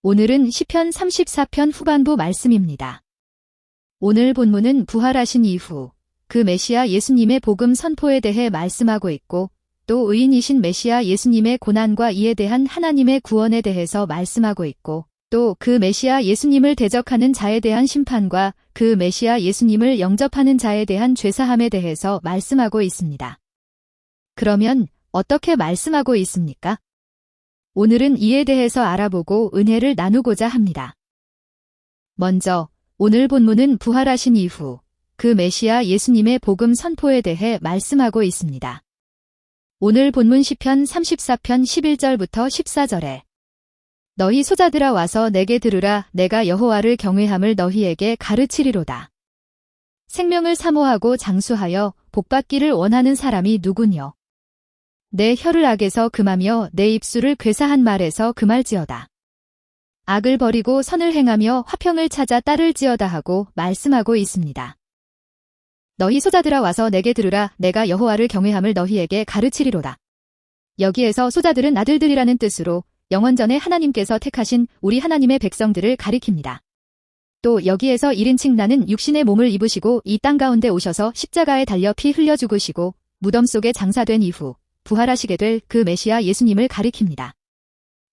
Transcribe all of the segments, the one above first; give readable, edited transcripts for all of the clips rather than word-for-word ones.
오늘은 시편 34편 후반부 말씀입니다. 오늘 본문은 부활하신 이후 그 메시아 예수님의 복음 선포에 대해 말씀하고 있고 또 의인이신 메시아 예수님의 고난과 이에 대한 하나님의 구원에 대해서 말씀하고 있고 또 그 메시아 예수님을 대적하는 자에 대한 심판과 그 메시아 예수님을 영접하는 자에 대한 죄사함에 대해서 말씀하고 있습니다. 그러면 어떻게 말씀하고 있습니까? 오늘은 이에 대해서 알아보고 은혜를 나누고자 합니다. 먼저 오늘 본문은 부활하신 이후 그 메시아 예수님의 복음 선포에 대해 말씀하고 있습니다. 오늘 본문 시편 34편 11절부터 14절에 너희 소자들아 와서 내게 들으라. 내가 여호와를 경외함을 너희에게 가르치리로다. 생명을 사모하고 장수하여 복받기를 원하는 사람이 누구뇨? 내 혀를 악에서 금하며 내 입술을 괴사한 말에서 금할지어다. 악을 버리고 선을 행하며 화평을 찾아 따를지어다 하고 말씀하고 있습니다. 너희 소자들아 와서 내게 들으라. 내가 여호와를 경외함을 너희에게 가르치리로다. 여기에서 소자들은 아들들이라는 뜻으로 영원전에 하나님께서 택하신 우리 하나님의 백성들을 가리킵니다. 또 여기에서 1인칭 나는 육신의 몸을 입으시고 이 땅 가운데 오셔서 십자가에 달려 피 흘려 죽으시고 무덤 속에 장사된 이후 부활하시게 될 그 메시아 예수님을 가리킵니다.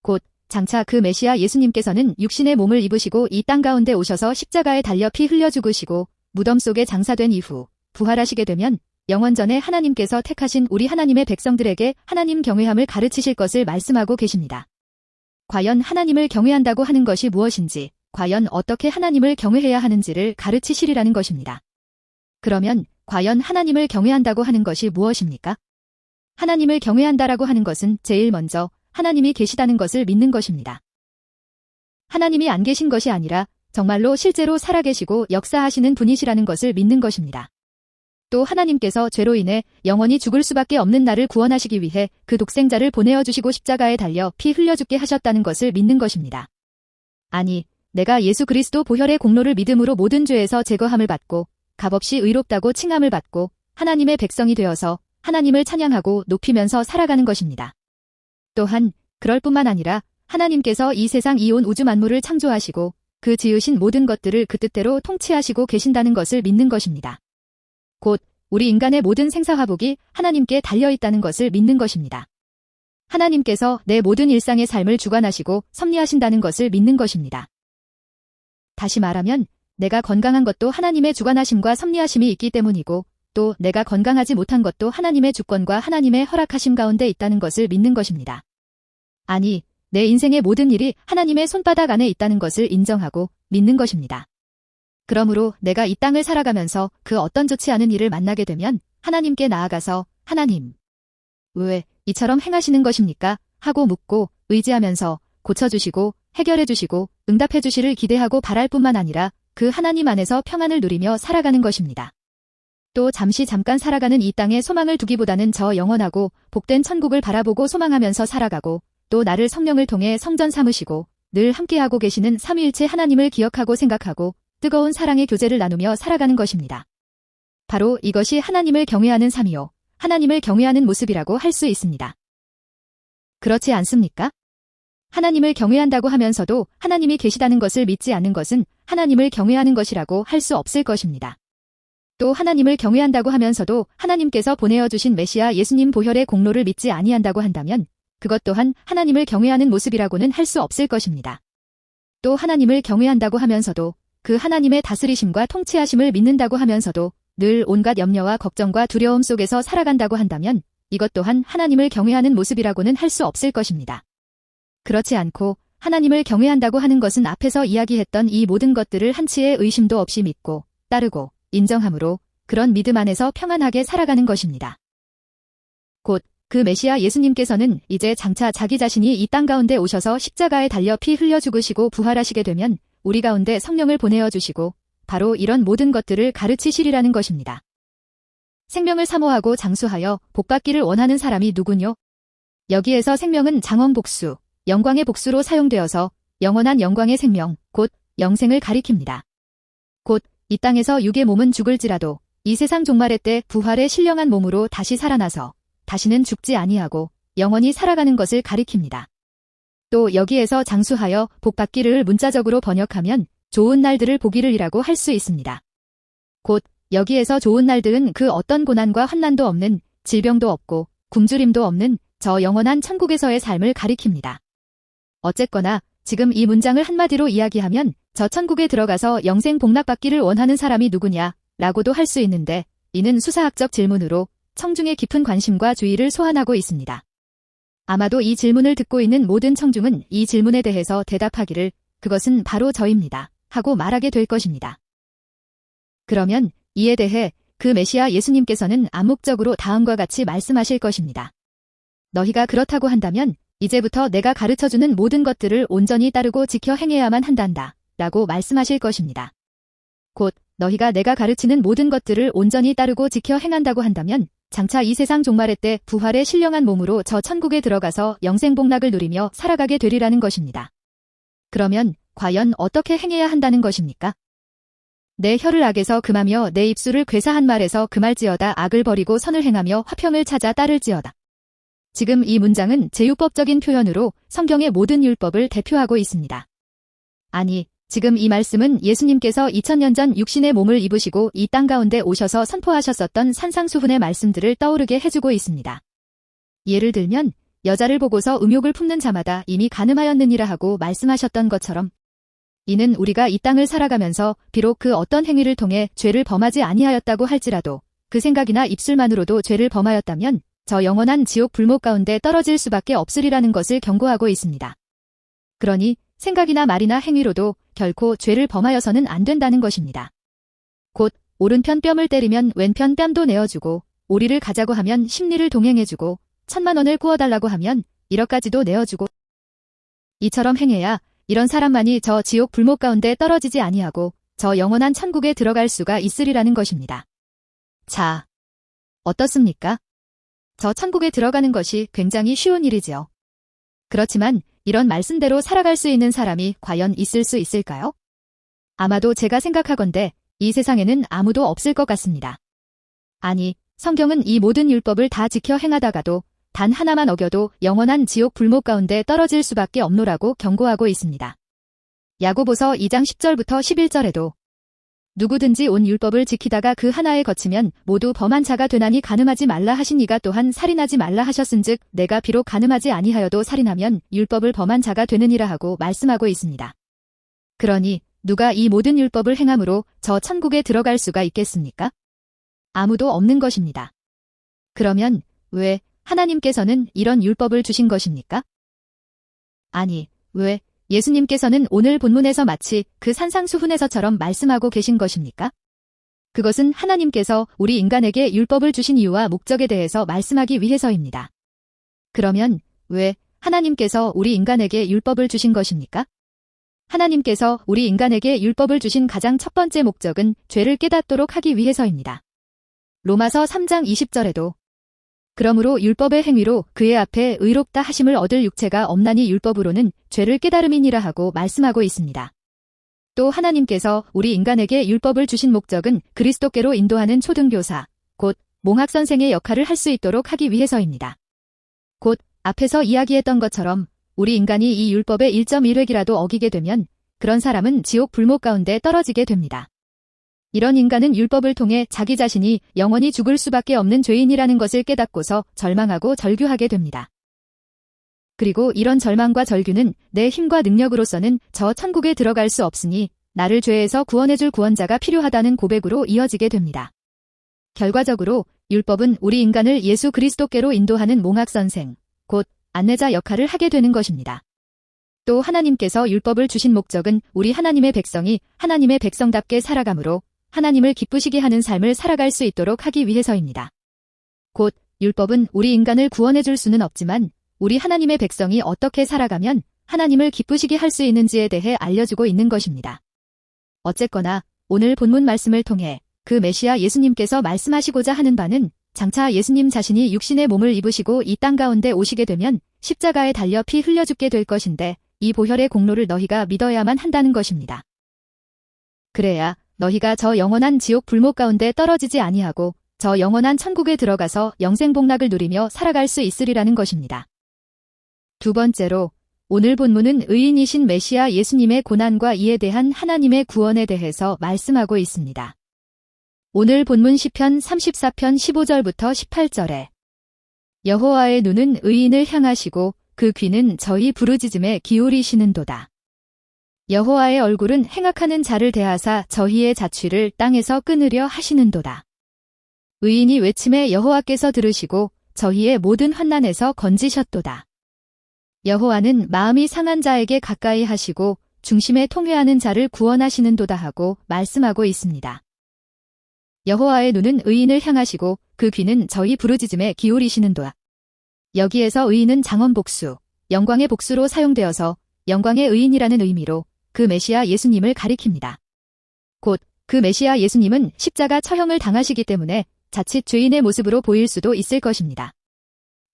곧 장차 그 메시아 예수님께서는 육신의 몸을 입으시고 이 땅 가운데 오셔서 십자가에 달려 피 흘려 죽으시고 무덤 속에 장사된 이후 부활하시게 되면 영원전에 하나님께서 택하신 우리 하나님의 백성들에게 하나님 경외함을 가르치실 것을 말씀하고 계십니다. 과연 하나님을 경외한다고 하는 것이 무엇인지, 과연 어떻게 하나님을 경외해야 하는지를 가르치시리라는 것입니다. 그러면 과연 하나님을 경외한다고 하는 것이 무엇입니까? 하나님을 경외한다라고 하는 것은 제일 먼저 하나님이 계시다는 것을 믿는 것입니다. 하나님이 안 계신 것이 아니라 정말로 실제로 살아계시고 역사하시는 분이시라는 것을 믿는 것입니다. 또 하나님께서 죄로 인해 영원히 죽을 수밖에 없는 나를 구원하시기 위해 그 독생자를 보내어 주시고 십자가에 달려 피 흘려 죽게 하셨다는 것을 믿는 것입니다. 아니, 내가 예수 그리스도 보혈의 공로를 믿음으로 모든 죄에서 제거함을 받고 값없이 의롭다고 칭함을 받고 하나님의 백성이 되어서 하나님을 찬양하고 높이면서 살아가는 것입니다. 또한 그럴 뿐만 아니라 하나님께서 이 세상 이 온 우주 만물을 창조하시고 그 지으신 모든 것들을 그 뜻대로 통치하시고 계신다는 것을 믿는 것입니다. 곧 우리 인간의 모든 생사화복이 하나님께 달려있다는 것을 믿는 것입니다. 하나님께서 내 모든 일상의 삶을 주관하시고 섭리하신다는 것을 믿는 것입니다. 다시 말하면 내가 건강한 것도 하나님의 주관하심과 섭리하심이 있기 때문이고 또 내가 건강하지 못한 것도 하나님의 주권과 하나님의 허락하심 가운데 있다는 것을 믿는 것입니다. 아니, 내 인생의 모든 일이 하나님의 손바닥 안에 있다는 것을 인정하고 믿는 것입니다. 그러므로 내가 이 땅을 살아가면서 그 어떤 좋지 않은 일을 만나게 되면 하나님께 나아가서 하나님, 왜 이처럼 행하시는 것입니까? 하고 묻고 의지하면서 고쳐주시고 해결해주시고 응답해주시를 기대하고 바랄 뿐만 아니라 그 하나님 안에서 평안을 누리며 살아가는 것입니다. 또 잠깐 살아가는 이 땅에 소망을 두기보다는 저 영원하고 복된 천국을 바라보고 소망하면서 살아가고 또 나를 성령을 통해 성전 삼으시고 늘 함께하고 계시는 삼위일체 하나님을 기억하고 생각하고 뜨거운 사랑의 교제를 나누며 살아가는 것입니다. 바로 이것이 하나님을 경외하는 삶이요, 하나님을 경외하는 모습이라고 할 수 있습니다. 그렇지 않습니까? 하나님을 경외한다고 하면서도 하나님이 계시다는 것을 믿지 않는 것은 하나님을 경외하는 것이라고 할 수 없을 것입니다. 또 하나님을 경외한다고 하면서도 하나님께서 보내어 주신 메시아 예수님 보혈의 공로를 믿지 아니한다고 한다면 그것 또한 하나님을 경외하는 모습이라고는 할 수 없을 것입니다. 또 하나님을 경외한다고 하면서도 그 하나님의 다스리심과 통치하심을 믿는다고 하면서도 늘 온갖 염려와 걱정과 두려움 속에서 살아간다고 한다면 이것 또한 하나님을 경외하는 모습이라고는 할 수 없을 것입니다. 그렇지 않고 하나님을 경외한다고 하는 것은 앞에서 이야기했던 이 모든 것들을 한치의 의심도 없이 믿고 따르고 인정함으로 그런 믿음 안에서 평안하게 살아가는 것입니다. 곧 그 메시아 예수님께서는 이제 장차 자기 자신이 이 땅 가운데 오셔서 십자가에 달려 피 흘려 죽으시고 부활하시게 되면 우리 가운데 성령을 보내어 주시고 바로 이런 모든 것들을 가르치시리라는 것입니다. 생명을 사모하고 장수하여 복받기를 원하는 사람이 누구뇨? 여기에서 생명은 장원복수, 영광의 복수로 사용되어서 영원한 영광의 생명, 곧 영생을 가리킵니다. 곧 이 땅에서 육의 몸은 죽을지라도 이 세상 종말의 때 부활의 신령한 몸으로 다시 살아나서 다시는 죽지 아니하고 영원히 살아가는 것을 가리킵니다. 또 여기에서 장수하여 복받기를 문자적으로 번역하면 좋은 날들을 보기를이라고 할 수 있습니다. 곧 여기에서 좋은 날들은 그 어떤 고난과 환난도 없는, 질병도 없고 굶주림도 없는 저 영원한 천국에서의 삶을 가리킵니다. 어쨌거나 지금 이 문장을 한마디로 이야기하면 저 천국에 들어가서 영생 복락받기를 원하는 사람이 누구냐 라고도 할 수 있는데, 이는 수사학적 질문으로 청중의 깊은 관심과 주의를 소환하고 있습니다. 아마도 이 질문을 듣고 있는 모든 청중은 이 질문에 대해서 대답하기를 그것은 바로 저입니다 하고 말하게 될 것입니다. 그러면 이에 대해 그 메시아 예수님께서는 암묵적으로 다음과 같이 말씀하실 것입니다. 너희가 그렇다고 한다면 이제부터 내가 가르쳐주는 모든 것들을 온전히 따르고 지켜 행해야만 한단다 라고 말씀하실 것입니다. 곧 너희가 내가 가르치는 모든 것들을 온전히 따르고 지켜 행한다고 한다면 장차 이 세상 종말의 때 부활의 신령한 몸으로 저 천국에 들어가서 영생복락을 누리며 살아가게 되리라는 것입니다. 그러면 과연 어떻게 행해야 한다는 것입니까? 내 혀를 악에서 금하며 내 입술을 괴사한 말에서 금할지어다. 악을 버리고 선을 행하며 화평을 찾아 따를지어다. 지금 이 문장은 제율법적인 표현으로 성경의 모든 율법을 대표하고 있습니다. 아니, 지금 이 말씀은 예수님께서 2000년 전 육신의 몸을 입으시고 이 땅 가운데 오셔서 선포하셨었던 산상수훈의 말씀들을 떠오르게 해주고 있습니다. 예를 들면 여자를 보고서 음욕을 품는 자마다 이미 간음하였느니라 하고 말씀하셨던 것처럼, 이는 우리가 이 땅을 살아가면서 비록 그 어떤 행위를 통해 죄를 범하지 아니하였다고 할지라도 그 생각이나 입술만으로도 죄를 범하였다면 저 영원한 지옥 불목 가운데 떨어질 수밖에 없으리라는 것을 경고하고 있습니다. 그러니 생각이나 말이나 행위로도 결코 죄를 범하여서는 안 된다는 것입니다. 곧 오른편 뺨을 때리면 왼편 뺨도 내어주고, 오리를 가자고 하면 십리를 동행해주고, 10,000,000원을 구워달라고 하면 1억까지도 내어주고, 이처럼 행해야 이런 사람만이 저 지옥 불목 가운데 떨어지지 아니하고 저 영원한 천국에 들어갈 수가 있으리라는 것입니다. 자, 어떻습니까? 저 천국에 들어가는 것이 굉장히 쉬운 일이지요. 그렇지만 이런 말씀대로 살아갈 수 있는 사람이 과연 있을 수 있을까요? 아마도 제가 생각하건대 이 세상에는 아무도 없을 것 같습니다. 아니, 성경은 이 모든 율법을 다 지켜 행하다가도 단 하나만 어겨도 영원한 지옥 불목 가운데 떨어질 수밖에 없노라고 경고하고 있습니다. 야고보서 2장 10절부터 11절에도 누구든지 온 율법을 지키다가 그 하나에 거치면 모두 범한 자가 되나니 간음하지 말라 하신 이가 또한 살인하지 말라 하셨은즉 내가 비록 간음하지 아니하여도 살인하면 율법을 범한 자가 되느니라 하고 말씀하고 있습니다. 그러니 누가 이 모든 율법을 행함으로 저 천국에 들어갈 수가 있겠습니까? 아무도 없는 것입니다. 그러면 왜 하나님께서는 이런 율법을 주신 것입니까? 아니, 왜 예수님께서는 오늘 본문에서 마치 그 산상수훈에서처럼 말씀하고 계신 것입니까? 그것은 하나님께서 우리 인간에게 율법을 주신 이유와 목적에 대해서 말씀하기 위해서입니다. 그러면 왜 하나님께서 우리 인간에게 율법을 주신 것입니까? 하나님께서 우리 인간에게 율법을 주신 가장 첫 번째 목적은 죄를 깨닫도록 하기 위해서입니다. 로마서 3장 20절에도 그러므로 율법의 행위로 그의 앞에 의롭다 하심을 얻을 육체가 없나니 율법으로는 죄를 깨달음이니라 하고 말씀하고 있습니다. 또 하나님께서 우리 인간에게 율법을 주신 목적은 그리스도께로 인도하는 초등교사, 곧 몽학선생의 역할을 할 수 있도록 하기 위해서입니다. 곧 앞에서 이야기했던 것처럼 우리 인간이 이 율법의 1.1획이라도 어기게 되면 그런 사람은 지옥 불목 가운데 떨어지게 됩니다. 이런 인간은 율법을 통해 자기 자신이 영원히 죽을 수밖에 없는 죄인이라는 것을 깨닫고서 절망하고 절규하게 됩니다. 그리고 이런 절망과 절규는 내 힘과 능력으로서는 저 천국에 들어갈 수 없으니 나를 죄에서 구원해줄 구원자가 필요하다는 고백으로 이어지게 됩니다. 결과적으로 율법은 우리 인간을 예수 그리스도께로 인도하는 몽학선생, 곧 안내자 역할을 하게 되는 것입니다. 또 하나님께서 율법을 주신 목적은 우리 하나님의 백성이 하나님의 백성답게 살아감으로 하나님을 기쁘시게 하는 삶을 살아갈 수 있도록 하기 위해서입니다. 곧 율법은 우리 인간을 구원해줄 수는 없지만 우리 하나님의 백성이 어떻게 살아가면 하나님을 기쁘시게 할 수 있는지에 대해 알려주고 있는 것입니다. 어쨌거나 오늘 본문 말씀을 통해 그 메시아 예수님께서 말씀하시고자 하는 바는 장차 예수님 자신이 육신의 몸을 입으시고 이 땅 가운데 오시게 되면 십자가에 달려 피 흘려 죽게 될 것인데 이 보혈의 공로를 너희가 믿어야만 한다는 것입니다. 그래야 너희가 저 영원한 지옥 불목 가운데 떨어지지 아니하고 저 영원한 천국에 들어가서 영생복락을 누리며 살아갈 수 있으리라는 것입니다. 두 번째로 오늘 본문은 의인이신 메시아 예수님의 고난과 이에 대한 하나님의 구원에 대해서 말씀하고 있습니다. 오늘 본문 시편 34편 15절부터 18절에 여호와의 눈은 의인을 향하시고 그 귀는 저희 부르짖음에 기울이시는도다. 여호와의 얼굴은 행악하는 자를 대하사 저희의 자취를 땅에서 끊으려 하시는도다. 의인이 외침에 여호와께서 들으시고 저희의 모든 환난에서 건지셨도다. 여호와는 마음이 상한 자에게 가까이 하시고 중심에 통회하는 자를 구원하시는도다 하고 말씀하고 있습니다. 여호와의 눈은 의인을 향하시고 그 귀는 저희 부르짖음에 기울이시는도다. 여기에서 의인은 장언복수, 영광의 복수로 사용되어서 영광의 의인이라는 의미로 그 메시아 예수님을 가리킵니다. 곧 그 메시아 예수님은 십자가 처형을 당하시기 때문에 자칫 죄인의 모습으로 보일 수도 있을 것입니다.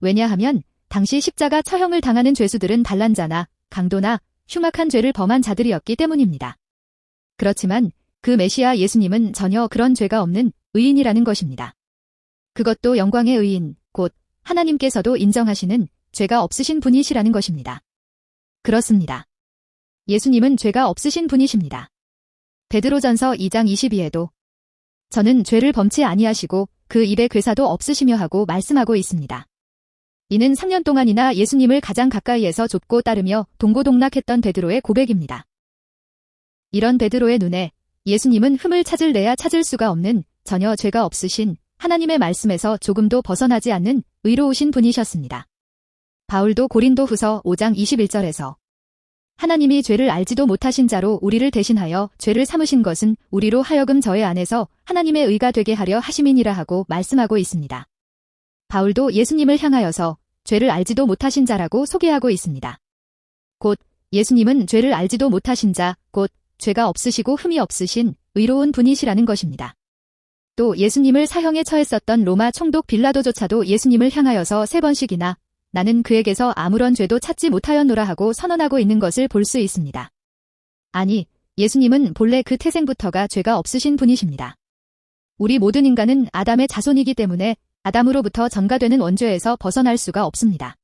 왜냐하면 당시 십자가 처형을 당하는 죄수들은 반란자나 강도나 흉악한 죄를 범한 자들이었기 때문입니다. 그렇지만 그 메시아 예수님은 전혀 그런 죄가 없는 의인이라는 것입니다. 그것도 영광의 의인, 곧 하나님께서도 인정하시는 죄가 없으신 분이시라는 것입니다. 그렇습니다. 예수님은 죄가 없으신 분이십니다. 베드로전서 2장 22에도 저는 죄를 범치 아니하시고 그 입에 괴사도 없으시며 하고 말씀하고 있습니다. 이는 3년 동안이나 예수님을 가장 가까이에서 좇고 따르며 동고동락했던 베드로의 고백입니다. 이런 베드로의 눈에 예수님은 흠을 찾을래야 찾을 수가 없는 전혀 죄가 없으신 하나님의 말씀에서 조금도 벗어나지 않는 의로우신 분이셨습니다. 바울도 고린도후서 5장 21절에서 하나님이 죄를 알지도 못하신 자로 우리를 대신하여 죄를 삼으신 것은 우리로 하여금 저의 안에서 하나님의 의가 되게 하려 하심이니라 하고 말씀하고 있습니다. 바울도 예수님을 향하여서 죄를 알지도 못하신 자라고 소개하고 있습니다. 곧 예수님은 죄를 알지도 못하신 자, 곧 죄가 없으시고 흠이 없으신 의로운 분이시라는 것입니다. 또 예수님을 사형에 처했었던 로마 총독 빌라도조차도 예수님을 향하여서 3번씩이나 나는 그에게서 아무런 죄도 찾지 못하였노라 하고 선언하고 있는 것을 볼 수 있습니다. 아니, 예수님은 본래 그 태생부터가 죄가 없으신 분이십니다. 우리 모든 인간은 아담의 자손이기 때문에 아담으로부터 전가되는 원죄에서 벗어날 수가 없습니다.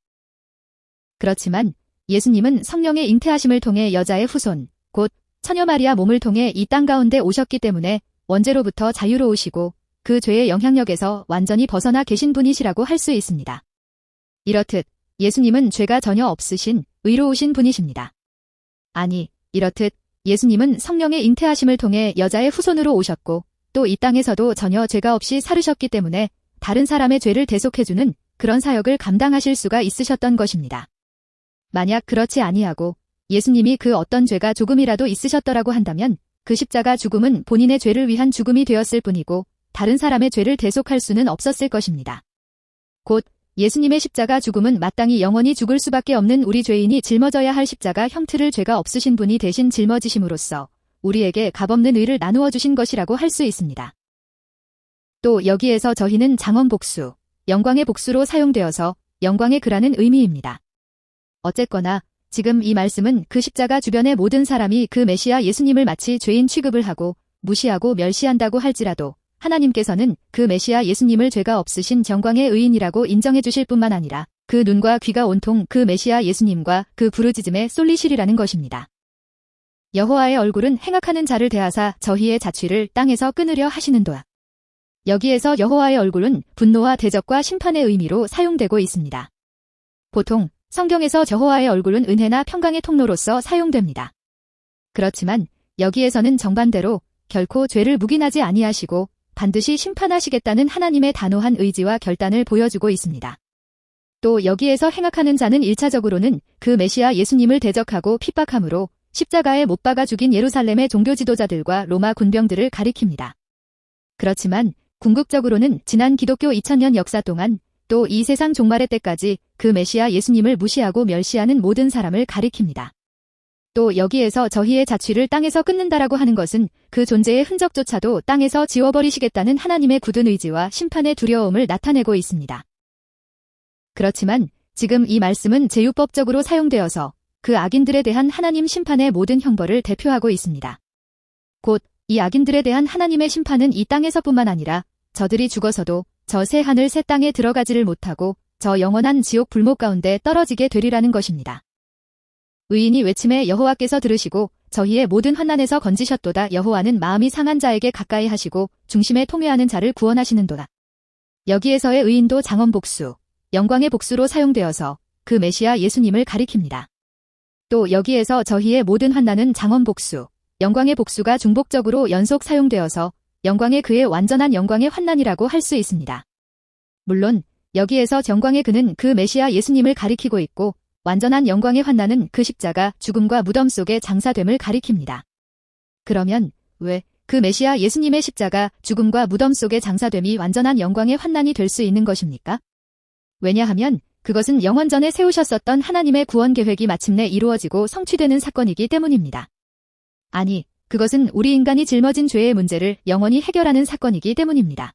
그렇지만 예수님은 성령의 잉태하심을 통해 여자의 후손, 곧 처녀 마리아 몸을 통해 이 땅 가운데 오셨기 때문에 원죄로부터 자유로우시고 그 죄의 영향력에서 완전히 벗어나 계신 분이시라고 할 수 있습니다. 이렇듯 예수님은 죄가 전혀 없으신 의로우신 분이십니다. 아니, 이렇듯 예수님은 성령의 잉태하심을 통해 여자의 후손으로 오셨고 또 이 땅에서도 전혀 죄가 없이 살으셨기 때문에 다른 사람의 죄를 대속해주는 그런 사역을 감당하실 수가 있으셨던 것입니다. 만약 그렇지 아니하고 예수님이 그 어떤 죄가 조금이라도 있으셨더라고 한다면 그 십자가 죽음은 본인의 죄를 위한 죽음이 되었을 뿐이고 다른 사람의 죄를 대속할 수는 없었을 것입니다. 곧 예수님의 십자가 죽음은 마땅히 영원히 죽을 수밖에 없는 우리 죄인이 짊어져야 할 십자가 형틀을 죄가 없으신 분이 대신 짊어지심으로써 우리에게 값없는 의를 나누어 주신 것이라고 할 수 있습니다. 또 여기에서 저희는 장언복수, 영광의 복수로 사용되어서 영광의 그라는 의미입니다. 어쨌거나 지금 이 말씀은 그 십자가 주변의 모든 사람이 그 메시아 예수님을 마치 죄인 취급을 하고 무시하고 멸시한다고 할지라도 하나님께서는 그 메시아 예수님을 죄가 없으신 영광의 의인이라고 인정해 주실 뿐만 아니라 그 눈과 귀가 온통 그 메시아 예수님과 그 부르짖음에 쏠리시리라는 것입니다. 여호와의 얼굴은 행악하는 자를 대하사 저희의 자취를 땅에서 끊으려 하시는도다. 여기에서 여호와의 얼굴은 분노와 대적과 심판의 의미로 사용되고 있습니다. 보통 성경에서 여호와의 얼굴은 은혜나 평강의 통로로서 사용됩니다. 그렇지만 여기에서는 정반대로 결코 죄를 묵인하지 아니하시고 반드시 심판하시겠다는 하나님의 단호한 의지와 결단을 보여주고 있습니다. 또 여기에서 행악하는 자는 1차적으로는 그 메시아 예수님을 대적하고 핍박함으로 십자가에 못 박아 죽인 예루살렘의 종교 지도자들과 로마 군병들을 가리킵니다. 그렇지만 궁극적으로는 지난 기독교 2000년 역사 동안 또 이 세상 종말의 때까지 그 메시아 예수님을 무시하고 멸시하는 모든 사람을 가리킵니다. 또 여기에서 저희의 자취를 땅에서 끊는다라고 하는 것은 그 존재의 흔적조차도 땅에서 지워버리시겠다는 하나님의 굳은 의지와 심판의 두려움을 나타내고 있습니다. 그렇지만 지금 이 말씀은 제유법적으로 사용되어서 그 악인들에 대한 하나님 심판의 모든 형벌을 대표하고 있습니다. 곧 이 악인들에 대한 하나님의 심판은 이 땅에서뿐만 아니라 저들이 죽어서도 저 새 하늘 새 땅에 들어가지를 못하고 저 영원한 지옥 불목 가운데 떨어지게 되리라는 것입니다. 의인이 외침에 여호와께서 들으시고 저희의 모든 환난에서 건지셨도다. 여호와는 마음이 상한 자에게 가까이 하시고 중심에 통회하는 자를 구원하시는도다. 여기에서의 의인도 장엄 복수, 영광의 복수로 사용되어서 그 메시아 예수님을 가리킵니다. 또 여기에서 저희의 모든 환난은 장엄 복수, 영광의 복수가 중복적으로 연속 사용되어서 영광의 그의 완전한 영광의 환난이라고 할 수 있습니다. 물론 여기에서 영광의 그는 그 메시아 예수님을 가리키고 있고 완전한 영광의 환난은 그 십자가 죽음과 무덤 속의 장사됨을 가리킵니다. 그러면 왜 그 메시아 예수님의 십자가 죽음과 무덤 속의 장사됨이 완전한 영광의 환난이 될 수 있는 것입니까? 왜냐하면 그것은 영원 전에 세우셨었던 하나님의 구원 계획이 마침내 이루어지고 성취되는 사건이기 때문입니다. 아니, 그것은 우리 인간이 짊어진 죄의 문제를 영원히 해결하는 사건이기 때문입니다.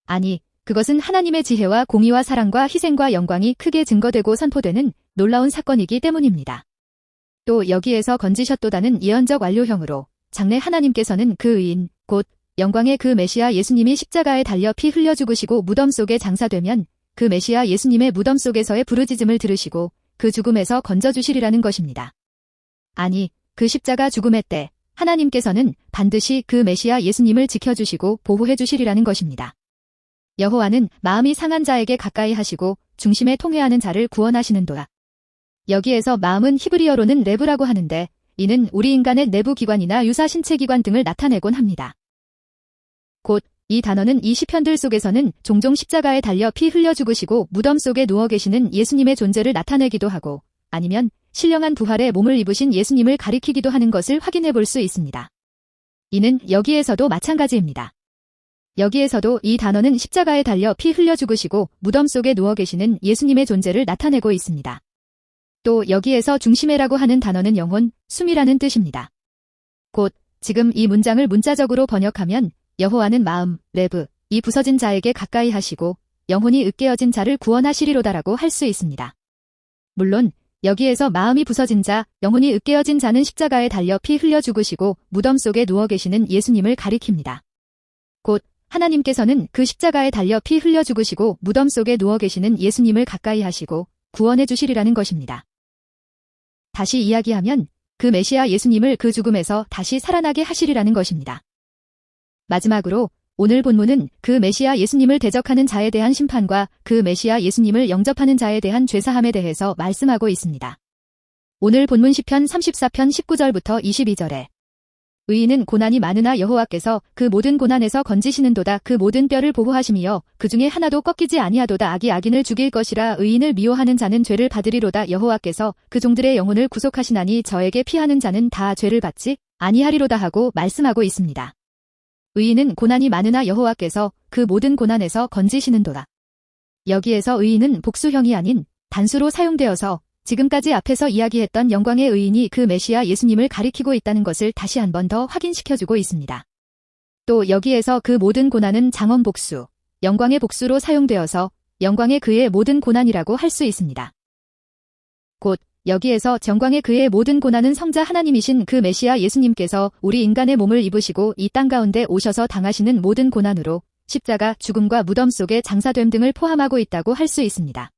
아니, 그것은 하나님의 지혜와 공의와 사랑과 희생과 영광이 크게 증거되고 선포되는 놀라운 사건이기 때문입니다. 또 여기에서 건지셨도다는 예언적 완료형으로 장래 하나님께서는 그 의인, 곧 영광의 그 메시아 예수님이 십자가에 달려 피 흘려 죽으시고 무덤 속에 장사되면 그 메시아 예수님의 무덤 속에서의 부르짖음을 들으시고 그 죽음에서 건져주시리라는 것입니다. 아니, 그 십자가 죽음의 때 하나님께서는 반드시 그 메시아 예수님을 지켜주시고 보호해주시리라는 것입니다. 여호와는 마음이 상한 자에게 가까이 하시고 중심에 통회하는 자를 구원하시는도다. 여기에서 마음은 히브리어로는 레브라고 하는데 이는 우리 인간의 내부 기관이나 유사 신체 기관 등을 나타내곤 합니다. 곧 이 단어는 이 시편들 속에서는 종종 십자가에 달려 피 흘려 죽으시고 무덤 속에 누워 계시는 예수님의 존재를 나타내기도 하고 아니면 신령한 부활의 몸을 입으신 예수님을 가리키기도 하는 것을 확인해 볼 수 있습니다. 이는 여기에서도 마찬가지입니다. 여기에서도 이 단어는 십자가에 달려 피 흘려 죽으시고 무덤 속에 누워 계시는 예수님의 존재를 나타내고 있습니다. 또 여기에서 중심에라고 하는 단어는 영혼, 숨이라는 뜻입니다. 곧 지금 이 문장을 문자적으로 번역하면 여호와는 마음, 레브, 이 부서진 자에게 가까이 하시고 영혼이 으깨어진 자를 구원하시리로다라고 할 수 있습니다. 물론 여기에서 마음이 부서진 자, 영혼이 으깨어진 자는 십자가에 달려 피 흘려 죽으시고 무덤 속에 누워 계시는 예수님을 가리킵니다. 곧 하나님께서는 그 십자가에 달려 피 흘려 죽으시고 무덤 속에 누워 계시는 예수님을 가까이 하시고 구원해 주시리라는 것입니다. 다시 이야기하면 그 메시아 예수님을 그 죽음에서 다시 살아나게 하시리라는 것입니다. 마지막으로 오늘 본문은 그 메시아 예수님을 대적하는 자에 대한 심판과 그 메시아 예수님을 영접하는 자에 대한 죄사함에 대해서 말씀하고 있습니다. 오늘 본문 시편 34편 19절부터 22절에 의인은 고난이 많으나 여호와께서 그 모든 고난에서 건지시는도다. 그 모든 뼈를 보호하심이여 그 중에 하나도 꺾이지 아니하도다. 악이 악인을 죽일 것이라. 의인을 미워하는 자는 죄를 받으리로다. 여호와께서 그 종들의 영혼을 구속하시나니 저에게 피하는 자는 다 죄를 받지 아니하리로다 하고 말씀하고 있습니다. 의인은 고난이 많으나 여호와께서 그 모든 고난에서 건지시는도다. 여기에서 의인은 복수형이 아닌 단수로 사용되어서 지금까지 앞에서 이야기했던 영광의 의인이 그 메시아 예수님을 가리키고 있다는 것을 다시 한 번 더 확인시켜주고 있습니다. 또 여기에서 그 모든 고난은 장엄 복수, 영광의 복수로 사용되어서 영광의 그의 모든 고난이라고 할 수 있습니다. 곧 여기에서 영광의 그의 모든 고난은 성자 하나님이신 그 메시아 예수님께서 우리 인간의 몸을 입으시고 이 땅 가운데 오셔서 당하시는 모든 고난으로 십자가, 죽음과 무덤 속의 장사됨 등을 포함하고 있다고 할 수 있습니다.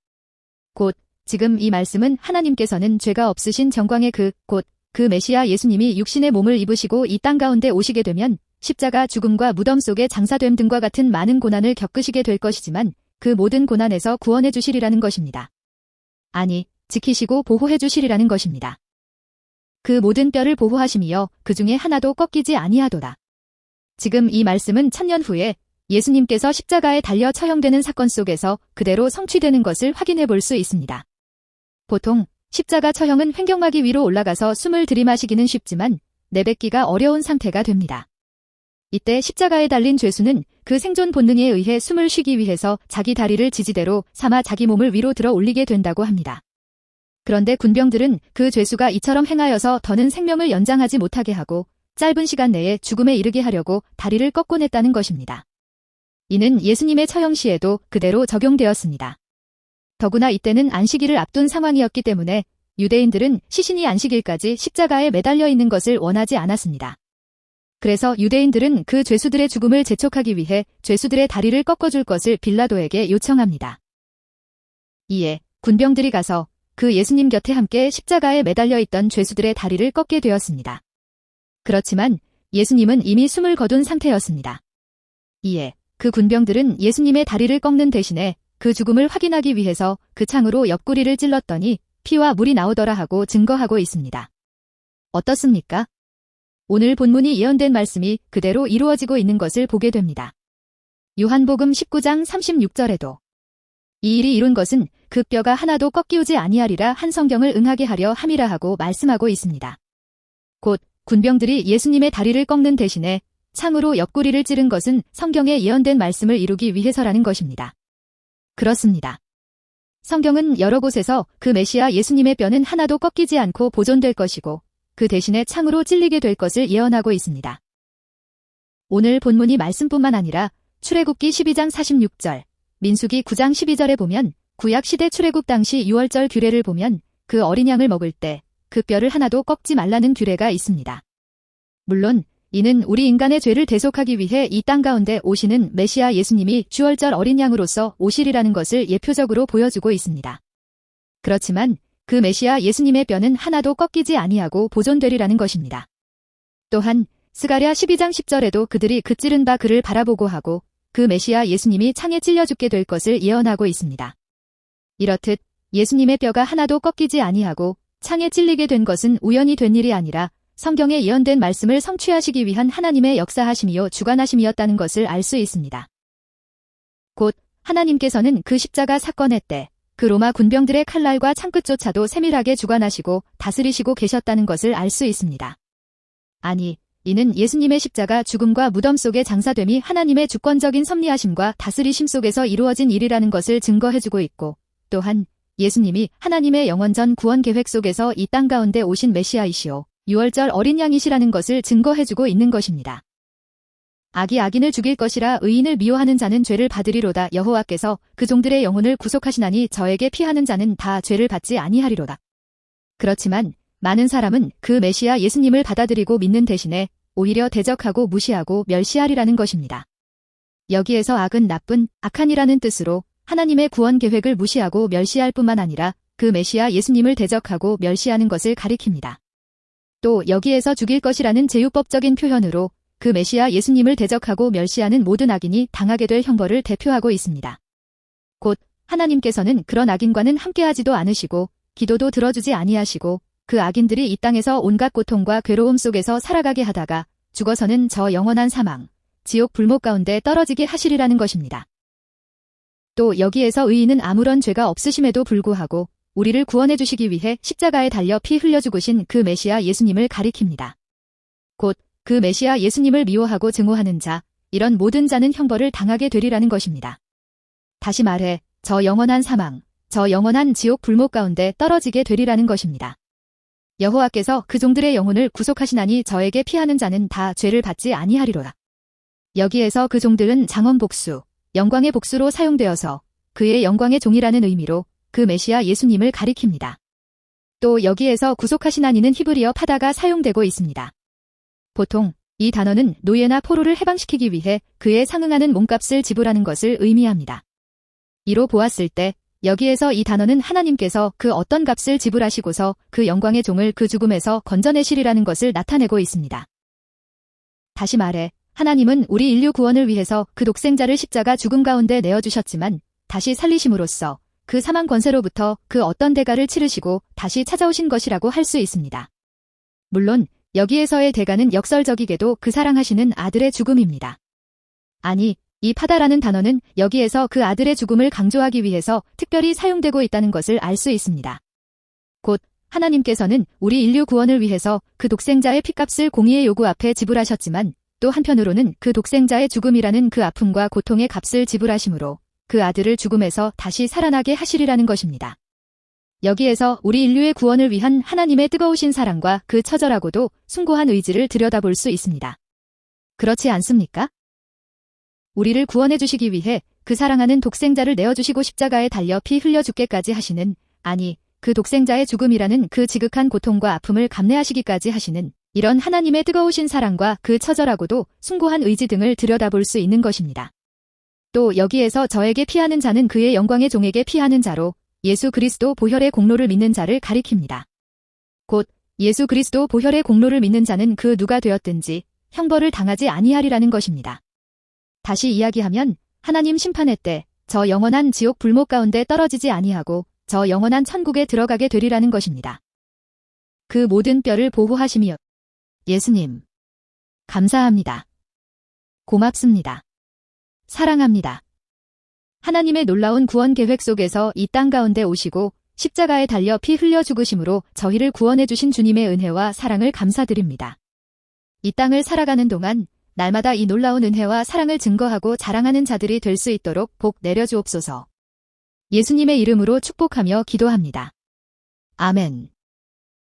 곧 지금 이 말씀은 하나님께서는 죄가 없으신 정광의 곧 그 메시아 예수님이 육신의 몸을 입으시고 이 땅 가운데 오시게 되면 십자가, 죽음과 무덤 속의 장사됨 등과 같은 많은 고난을 겪으시게 될 것이지만 그 모든 고난에서 구원해 주시리라는 것입니다. 아니, 지키시고 보호해 주시리라는 것입니다. 그 모든 뼈를 보호하심이여 그 중에 하나도 꺾이지 아니하도다. 지금 이 말씀은 1000년 후에 예수님께서 십자가에 달려 처형되는 사건 속에서 그대로 성취되는 것을 확인해 볼 수 있습니다. 보통 십자가 처형은 횡격막이 위로 올라가서 숨을 들이마시기는 쉽지만 내뱉기가 어려운 상태가 됩니다. 이때 십자가에 달린 죄수는 그 생존 본능에 의해 숨을 쉬기 위해서 자기 다리를 지지대로 삼아 자기 몸을 위로 들어 올리게 된다고 합니다. 그런데 군병들은 그 죄수가 이처럼 행하여서 더는 생명을 연장하지 못하게 하고 짧은 시간 내에 죽음에 이르게 하려고 다리를 꺾곤 했다는 것입니다. 이는 예수님의 처형 시에도 그대로 적용되었습니다. 더구나 이때는 안식일을 앞둔 상황이었기 때문에 유대인들은 시신이 안식일까지 십자가에 매달려 있는 것을 원하지 않았습니다. 그래서 유대인들은 그 죄수들의 죽음을 재촉하기 위해 죄수들의 다리를 꺾어줄 것을 빌라도에게 요청합니다. 이에 군병들이 가서 그 예수님 곁에 함께 십자가에 매달려 있던 죄수들의 다리를 꺾게 되었습니다. 그렇지만 예수님은 이미 숨을 거둔 상태였습니다. 이에 그 군병들은 예수님의 다리를 꺾는 대신에 그 죽음을 확인하기 위해서 그 창으로 옆구리를 찔렀더니 피와 물이 나오더라 하고 증거하고 있습니다. 어떻습니까? 오늘 본문이 예언된 말씀이 그대로 이루어지고 있는 것을 보게 됩니다. 요한복음 19장 36절에도 이 일이 이룬 것은 그 뼈가 하나도 꺾이우지 아니하리라 한 성경을 응하게 하려 함이라 하고 말씀하고 있습니다. 곧 군병들이 예수님의 다리를 꺾는 대신에 창으로 옆구리를 찌른 것은 성경에 예언된 말씀을 이루기 위해서라는 것입니다. 그렇습니다. 성경은 여러 곳에서 그 메시아 예수님의 뼈는 하나도 꺾이지 않고 보존될 것이고 그 대신에 창으로 찔리게 될 것을 예언하고 있습니다. 오늘 본문이 말씀뿐만 아니라 출애굽기 12장 46절, 민수기 9장 12절에 보면 구약시대 출애굽 당시 유월절 규례를 보면 그 어린 양을 먹을 때 그 뼈를 하나도 꺾지 말라는 규례가 있습니다. 물론 이는 우리 인간의 죄를 대속하기 위해 이 땅 가운데 오시는 메시아 예수님이 주월절 어린 양으로서 오시리라는 것을 예표적으로 보여주고 있습니다. 그렇지만 그 메시아 예수님의 뼈는 하나도 꺾이지 아니하고 보존되리라는 것입니다. 또한 스가랴 12장 10절에도 그들이 그 찌른 바 그를 바라보고 하고 그 메시아 예수님이 창에 찔려 죽게 될 것을 예언하고 있습니다. 이렇듯 예수님의 뼈가 하나도 꺾이지 아니하고 창에 찔리게 된 것은 우연히 된 일이 아니라 성경에 예언된 말씀을 성취하시기 위한 하나님의 역사하심이요 주관하심이었다는 것을 알 수 있습니다. 곧 하나님께서는 그 십자가 사건의 때 그 로마 군병들의 칼날과 창끝조차도 세밀하게 주관하시고 다스리시고 계셨다는 것을 알 수 있습니다. 아니, 이는 예수님의 십자가 죽음과 무덤 속의 장사됨이 하나님의 주권적인 섭리하심과 다스리심 속에서 이루어진 일이라는 것을 증거해주고 있고 또한 예수님이 하나님의 영원전 구원 계획 속에서 이 땅 가운데 오신 메시아이시오 유월절 어린 양이시라는 것을 증거해주고 있는 것입니다. 악이 악인을 죽일 것이라 의인을 미워하는 자는 죄를 받으리로다. 여호와께서 그 종들의 영혼을 구속하시나니 저에게 피하는 자는 다 죄를 받지 아니하리로다. 그렇지만 많은 사람은 그 메시아 예수님을 받아들이고 믿는 대신에 오히려 대적하고 무시하고 멸시하리라는 것입니다. 여기에서 악은 나쁜, 악한이라는 뜻으로 하나님의 구원 계획을 무시하고 멸시할 뿐만 아니라 그 메시아 예수님을 대적하고 멸시하는 것을 가리킵니다. 또 여기에서 죽일 것이라는 제유법적인 표현으로 그 메시아 예수님을 대적하고 멸시하는 모든 악인이 당하게 될 형벌을 대표하고 있습니다. 곧 하나님께서는 그런 악인과는 함께하지도 않으시고 기도도 들어주지 아니하시고 그 악인들이 이 땅에서 온갖 고통과 괴로움 속에서 살아가게 하다가 죽어서는 저 영원한 사망, 지옥 불목 가운데 떨어지게 하시리라는 것입니다. 또 여기에서 의인은 아무런 죄가 없으심에도 불구하고 우리를 구원해 주시기 위해 십자가에 달려 피 흘려 죽으신 그 메시아 예수님을 가리킵니다. 곧 그 메시아 예수님을 미워하고 증오하는 자, 이런 모든 자는 형벌을 당하게 되리라는 것입니다. 다시 말해 저 영원한 사망, 저 영원한 지옥 불목 가운데 떨어지게 되리라는 것입니다. 여호와께서 그 종들의 영혼을 구속하시나니 저에게 피하는 자는 다 죄를 받지 아니하리로다. 여기에서 그 종들은 장엄 복수, 영광의 복수로 사용되어서 그의 영광의 종이라는 의미로 그 메시아 예수님을 가리킵니다. 또 여기에서 구속하시나니는 히브리어 파다가 사용되고 있습니다. 보통 이 단어는 노예나 포로를 해방시키기 위해 그에 상응하는 몸값을 지불하는 것을 의미합니다. 이로 보았을 때 여기에서 이 단어는 하나님께서 그 어떤 값을 지불하시고서 그 영광의 종을 그 죽음에서 건져내시리라는 것을 나타내고 있습니다. 다시 말해 하나님은 우리 인류 구원을 위해서 그 독생자를 십자가 죽음 가운데 내어주셨지만 다시 살리심으로써 그 사망 권세로부터 그 어떤 대가를 치르시고 다시 찾아오신 것이라고 할 수 있습니다. 물론 여기에서의 대가는 역설적이게도 그 사랑하시는 아들의 죽음입니다. 아니, 이 파다라는 단어는 여기에서 그 아들의 죽음을 강조하기 위해서 특별히 사용되고 있다는 것을 알 수 있습니다. 곧 하나님께서는 우리 인류 구원을 위해서 그 독생자의 피값을 공의의 요구 앞에 지불하셨지만 또 한편으로는 그 독생자의 죽음이라는 그 아픔과 고통의 값을 지불하심으로 그 아들을 죽음에서 다시 살아나게 하시리라는 것입니다. 여기에서 우리 인류의 구원을 위한 하나님의 뜨거우신 사랑과 그 처절하고도 숭고한 의지를 들여다볼 수 있습니다. 그렇지 않습니까? 우리를 구원해 주시기 위해 그 사랑하는 독생자를 내어주시고 십자가에 달려 피 흘려 죽게까지 하시는, 아니 그 독생자의 죽음이라는 그 지극한 고통과 아픔을 감내하시기까지 하시는 이런 하나님의 뜨거우신 사랑과 그 처절하고도 숭고한 의지 등을 들여다볼 수 있는 것입니다. 또 여기에서 저에게 피하는 자는 그의 영광의 종에게 피하는 자로 예수 그리스도 보혈의 공로를 믿는 자를 가리킵니다. 곧 예수 그리스도 보혈의 공로를 믿는 자는 그 누가 되었든지 형벌을 당하지 아니하리라는 것입니다. 다시 이야기하면 하나님 심판의 때 저 영원한 지옥 불목 가운데 떨어지지 아니하고 저 영원한 천국에 들어가게 되리라는 것입니다. 그 모든 뼈를 보호하심이여. 예수님, 감사합니다. 고맙습니다. 사랑합니다. 하나님의 놀라운 구원 계획 속에서 이 땅 가운데 오시고 십자가에 달려 피 흘려 죽으심으로 저희를 구원해 주신 주님의 은혜와 사랑을 감사드립니다. 이 땅을 살아가는 동안 날마다 이 놀라운 은혜와 사랑을 증거하고 자랑하는 자들이 될 수 있도록 복 내려주옵소서. 예수님의 이름으로 축복하며 기도합니다. 아멘.